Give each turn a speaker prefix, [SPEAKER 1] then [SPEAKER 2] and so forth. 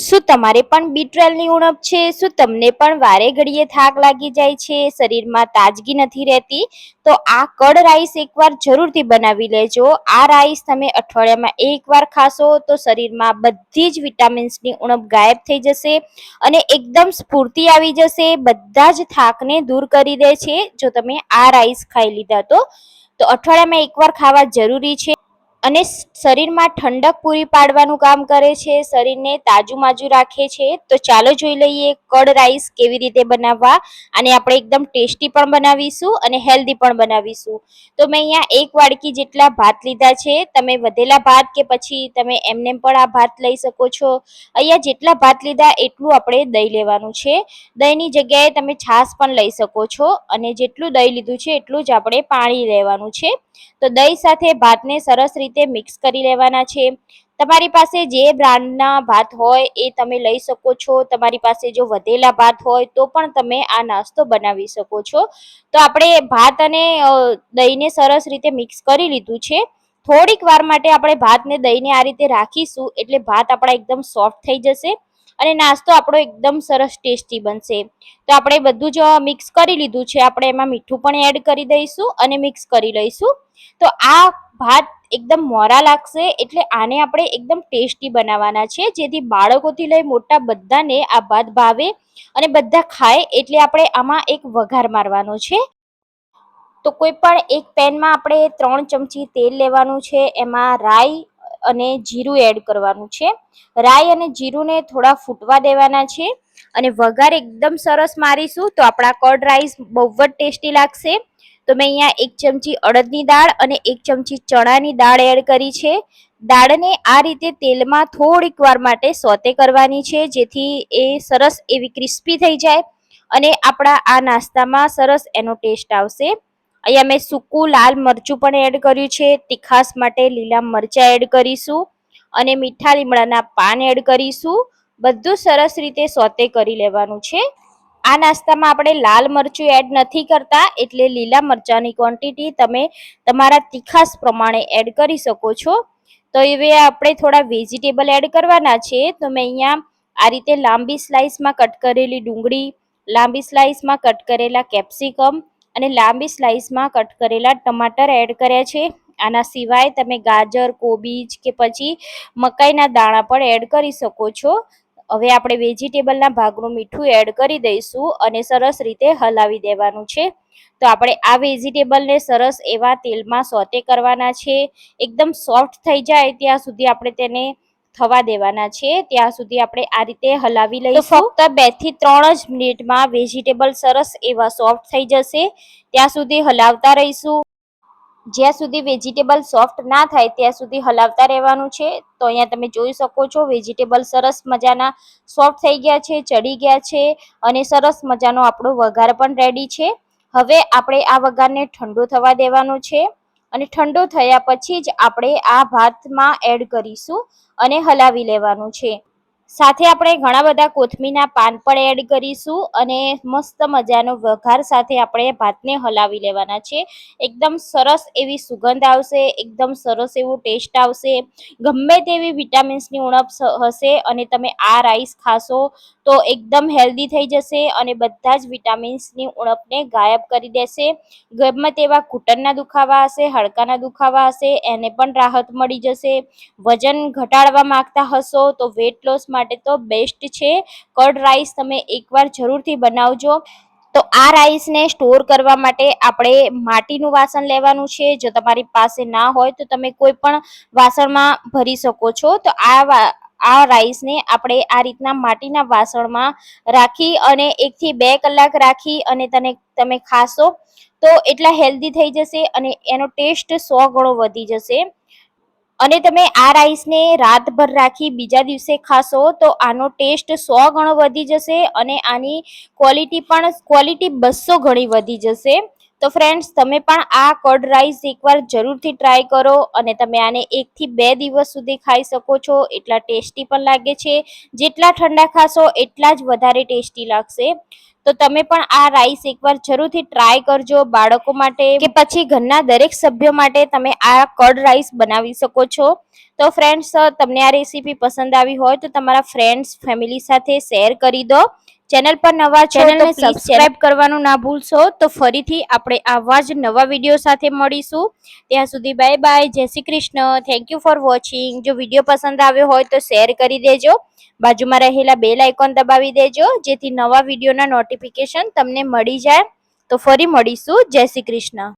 [SPEAKER 1] શું તમારે પણ B12ની ઉણપ છે? શું તમને પણ વારે ઘડીએ થાક લાગી જાય છે, શરીરમાં તાજગી નથી રહેતી? તો આ કડ રાઈસ એકવાર જરૂરથી બનાવી લેજો. આ રાઈસ તમે અઠવાડિયામાં એકવાર ખાશો તો શરીરમાં બધી જ વિટામિન્સની ઉણપ ગાયબ થઈ જશે અને એકદમ સ્ફૂર્તિ આવી જશે. બધા જ થાકને દૂર કરી દે છે જો તમે આ રાઈસ ખાઈ લીધા તો અઠવાડિયામાં એકવાર ખાવા જરૂરી છે. અને શરીરમાં ઠંડક પૂરી પાડવાનું કામ કરે છે, શરીરને તાજુમાજુ રાખે છે. તો ચાલો જોઈ લઈએ કડ રાઈસ કેવી રીતે બનાવવા. અને આપણે એકદમ ટેસ્ટી પણ બનાવીશું અને હેલ્ધી પણ બનાવીશું. તો મેં અહીંયા એક વાડકી જેટલા ભાત લીધા છે. તમે વધેલા ભાત કે પછી તમે એમને પણ આ ભાત લઈ શકો છો. અહીંયા જેટલા ભાત લીધા એટલું આપણે દહીં લેવાનું છે. દહીંની જગ્યાએ તમે છાશ પણ લઈ શકો છો. અને જેટલું દહીં લીધું છે એટલું જ આપણે પાણી લેવાનું છે. તો દહીં સાથે ભાતને સરસ રીતે મિક્સ કરી લેવાના છે. તમારી પાસે જે બ્રાન્ડના ભાત હોય એ તમે લઈ શકો છો. તમારી પાસે જો વધેલા ભાત હોય તો પણ તમે આ નાસ્તો બનાવી શકો છો. તો આપણે ભાત અને દહીંને સરસ રીતે મિક્સ કરી લીધું છે. થોડીક વાર માટે આપણે ભાતને દહીંને આ રીતે રાખીશું એટલે ભાત આપણા એકદમ સોફ્ટ થઈ જશે અને નાસ્તો આપણો એકદમ સરસ ટેસ્ટી બનશે. તો આપણે બધું જ મિક્સ કરી લીધું છે. આપણે એમાં મીઠું પણ એડ કરી દઈશું અને મિક્સ કરી લઈશું. તો આ ભાત એકદમ મોરા લાગશે એટલે આને આપણે એકદમ ટેસ્ટી બનાવવાના છે, જેથી બાળકોથી લઈ મોટા બધાને આ ભાત ભાવે અને બધા ખાય. એટલે આપણે આમાં એક વઘાર મારવાનો છે. તો કોઈ પણ એક પેનમાં આપણે 3 ચમચી તેલ લેવાનું છે. એમાં રાઈ અને જીરું એડ કરવાનું છે. રાઈ અને જીરુંને થોડા ફૂટવા દેવાના છે અને વઘાર એકદમ સરસ મારીશું તો આપણા કર્ડ રાઈસ બહુ જ ટેસ્ટી લાગશે. તો મેં અહીંયા 1 ચમચી અડદની દાળ અને 1 ચમચી ચણાની દાળ એડ કરી છે. દાળને આ રીતે તેલમાં થોડીક વાર માટે સોતે કરવાની છે, જેથી એ સરસ એવી ક્રિસ્પી થઈ જાય અને આપણા આ નાસ્તામાં સરસ એનો ટેસ્ટ આવશે. અહીંયા મેં સૂકું લાલ મરચું પણ એડ કર્યું છે. તીખાસ માટે લીલા મરચાં એડ કરીશું અને મીઠા લીમડાના પાન એડ કરીશું. બધું સરસ રીતે સોતે કરી લેવાનું છે. આ નાસ્તામાં આપણે લાલ મરચું એડ નથી કરતા એટલે લીલા મરચાંની ક્વોન્ટિટી તમે તમારા તીખાસ પ્રમાણે એડ કરી શકો છો. તો હવે આપણે થોડા વેજીટેબલ એડ કરવાના છે. તો મેં અહીંયા આ રીતે લાંબી સ્લાઇસમાં કટ કરેલી ડુંગળી, લાંબી સ્લાઇસમાં કટ કરેલા કેપ્સિકમ અને લાંબી સ્લાઇસમાં કટ કરેલા ટમાટર એડ કર્યા છે. આના સિવાય તમે ગાજર, કોબીજ કે પછી મકાઈના દાણા પણ એડ કરી શકો છો. હવે આપણે વેજીટેબલના ભાગનું મીઠું એડ કરી દઈશું અને સરસ રીતે હલાવી દેવાનું છે. તો આપણે આ વેજીટેબલને સરસ એવા તેલમાં સોતે કરવાના છે. એકદમ સોફ્ટ થઈ જાય ત્યાં સુધી આપણે તેને થવા દેવાના છે. ત્યાં સુધી આપણે આ રીતે હલાવી લઈશું. તો ફક્ત 2 થી 3 જ મિનિટમાં વેજીટેબલ સરસ એવા સોફ્ટ થઈ જશે. ત્યાં સુધી હલાવતા રહીશું. જ્યાં સુધી વેજીટેબલ સોફ્ટ ના થાય ત્યાં સુધી હલાવતા રહેવાનું છે. તો અહીંયા તમે જોઈ શકો છો વેજીટેબલ સરસ મજાના સોફ્ટ થઈ ગયા છે, ચડી ગયા છે અને સરસ મજાનો આપણો વઘાર પણ રેડી છે. હવે આપણે આ વઘારને ઠંડો થવા દેવાનો છે અને ઠંડો થયા પછી જ આપણે આ ભાતમાં એડ કરીશું અને હલાવી લેવાનું છે. સાથે આપણે ઘણા બધા કોથમીરના પાન પણ એડ કરીશું અને મસ્ત મજાનો વઘાર સાથે આપણે ભાતને હલાવી લેવાના છે. એકદમ સરસ એવી સુગંધ આવશે, એકદમ સરસ એવો ટેસ્ટ આવશે. ગમે તેવી વિટામિન્સની ઉણપ હશે અને તમે આ રાઈસ ખાશો તો એકદમ હેલ્ધી થઈ જશે અને બધા જ વિટામિન્સની ઉણપને ગાયબ કરી દેશે. ગમે તેવા ઘૂંટણના દુખાવા હશે, હાડકાના દુખાવા હશે, એને પણ રાહત મળી જશે. વજન ઘટાડવા માંગતા હશો તો વેટ લોસ માટે તો બેસ્ટ છે. કર્ડ રાઈસ તમે એકવાર જરૂરથી બનાવજો. તો આ રાઈસને સ્ટોર કરવા માટે આપણે માટીનું વાસણ લેવાનું છે. જો તમારી પાસે ના હોય તો તમે કોઈ પણ વાસણમાં ભરી શકો છો. તો આ રાઈસને આપણે આ રીતના માટીના વાસણમાં રાખી અને 1 થી 2 કલાક રાખી અને તમે ખાશો તો એટલા હેલ્ધી થઈ જશે અને એનો ટેસ્ટ 100 ગણો વધી જશે. અને તમે આ રાઈસને રાતભર રાખી બીજા દિવસે ખાશો તો આનો ટેસ્ટ 100 ગણો વધી જશે અને આની ક્વોલિટી 200 ગણી વધી જશે. તો ફ્રેન્ડ્સ, તમે પણ આ કર્ડ રાઈસ એકવાર જરૂરથી ટ્રાય કરો અને તમે આને 1 થી 2 દિવસ સુધી ખાઈ શકો છો. એટલા ટેસ્ટી પણ લાગે છે. જેટલા ઠંડા ખાશો એટલા જ વધારે ટેસ્ટી લાગશે. તો તમે પણ આ રાઈસ એકવાર જરૂરથી ટ્રાય કરજો. બાળકો માટે કે પછી ઘરના દરેક સભ્યો માટે તમે આ કર્ડ રાઈસ બનાવી શકો છો. તો ફ્રેન્ડ્સ, તમને આ રેસીપી પસંદ આવી હોય તો તમારા ફ્રેન્ડ્સ ફેમિલી સાથે શેર કરી દો. ચેનલ પર નવા છો તો સબસ્ક્રાઇબ કરવાનું ના ભૂલશો. તો ફરીથી આપણે આવા જ નવા વિડીયો સાથે મળીશું. ત્યાં સુધી બાય બાય, જય Shri Krishna. Thank you for watching. જો વિડીયો પસંદ આવ્યો હોય તો શેર કરી દેજો. બાજુમાં રહેલા બેલ આઇકોન દબાવી દેજો, જેથી નવા વિડીયોના નોટિફિકેશન તમને મળી જાય. તો ફરી મળીશું. જય શ્રી કૃષ્ણ.